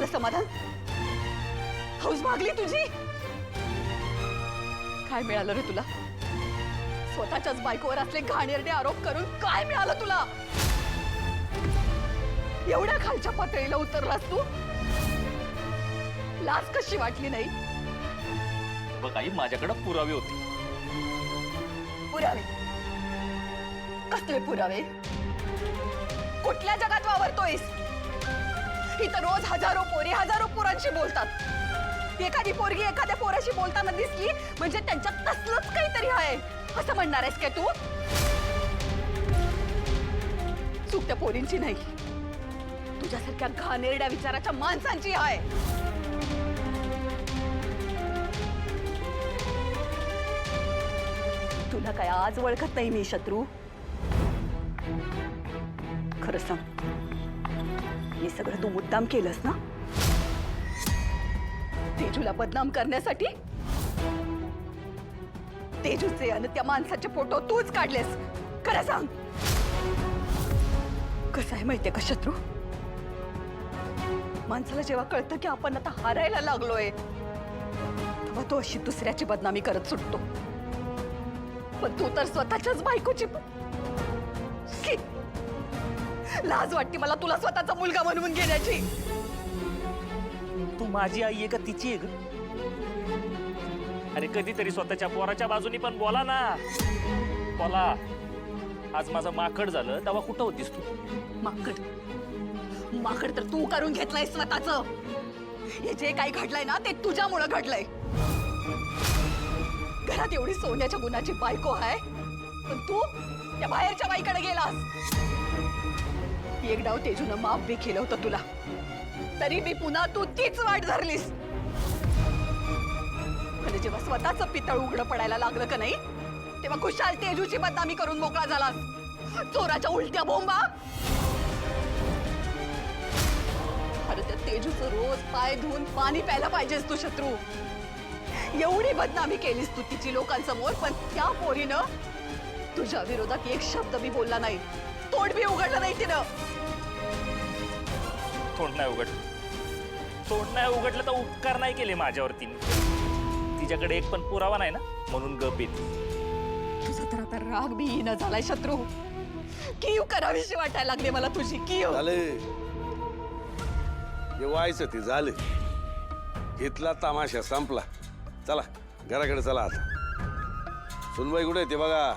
एवढं समाधान? हौस भागली तुझी? काय मिळालं रे तुला? स्वतःच्याच बायकोवर असले घाणेरडे आरोप करून काय मिळालं तुला? एवढ्या खालच्या पातळीला उतरलास तू? लाज कशी वाटली नाही? बघ आई, माझ्याकडे पुरावे होते. पुरावे? कसले पुरावे? कुठल्या जगात वावरतोयस? इथं रोज हजारो पोरी हजारो पोरांशी बोलतात. एखादी पोरगी एखाद्या पोराशी बोलताना दिसली म्हणजे त्यांच्यात कसलंच काहीतरी आहे असं म्हणणार आहेस काय तू? चूक त्या पोरींची नाही, तुझ्यासारख्या घाणेरड्या विचाराच्या माणसांची आहे. तुला काय आज ओळखत नाही मी शत्रू? खरं सांग, हे सगळं तू मुद्दाम केलंस ना? तेजूला बदनाम करण्यासाठी? तेजूचे आणि त्या माणसाचे फोटो तूच काढलेस, खरं सांग. कसं आहे माहितीये का शत्रू, माणसाला जेव्हा कळतं की आपण आता हारायला लागलोय तेव्हा तो अशी दुसऱ्याची बदनामी करत सुटतो. पण तू तर स्वतःच्याच बायकोची लाज वाटते मला तुला स्वतःचा मुलगा बनवून घेण्याची. तू माझी आई आहे का तिची आहे ग? अरे कधीतरी स्वतःच्या पोराच्या बाजूनी पण बोला ना. बोला. आज माझं माकड झालं तेव्हा कुठं होतीस तू? माकड? माकड तर तू करून घेतलंय स्वतःचं. हे जे काही घडलंय ना ते तुझ्यामुळे घडलंय. घरात एवढी सोन्याच्या गुणाची बायको आहे पण तू त्या बाहेरच्या बाईकडे गेलास. एक डाव तेजूनं माफ बी केलं होतं तुला, तरी बी पुन्हा तू तीच वाट धरलीस. आणि जेव्हा स्वतःचं पितळ उघडं पडायला लागलं का नाही तेव्हा खुशाल तेजूची बदनामी करून मोकळा झालास. चोराच्या उलट्या बोंबा. अरे त्या तेजूचं रोज पाय धुवून पाणी प्यायला पाहिजेस तू शत्रू. एवढी बदनामी केलीस तू तिची लोकांसमोर, पण त्या पोरीनं तुझ्या विरोधात एक शब्द बी बोलला नाही, तोंड बी उघडलं नाही तिनं. तोंड नाही उघडलं. तोंड नाही उघडलं तर उपकार नाही केले माझ्यावरती. तिच्याकडे एक पण पुरावा नाही ना म्हणून गप येते. तुझा तर आता राग बी येणं झालाय शत्रू. कीव करावीशी वाटायला लागले मला तुझी कीव. झाले जे व्हायचं ते झाले. घेतला तमाशा संपला. चला घराकडे चला आता. सुनबाई कुठे ते बघा.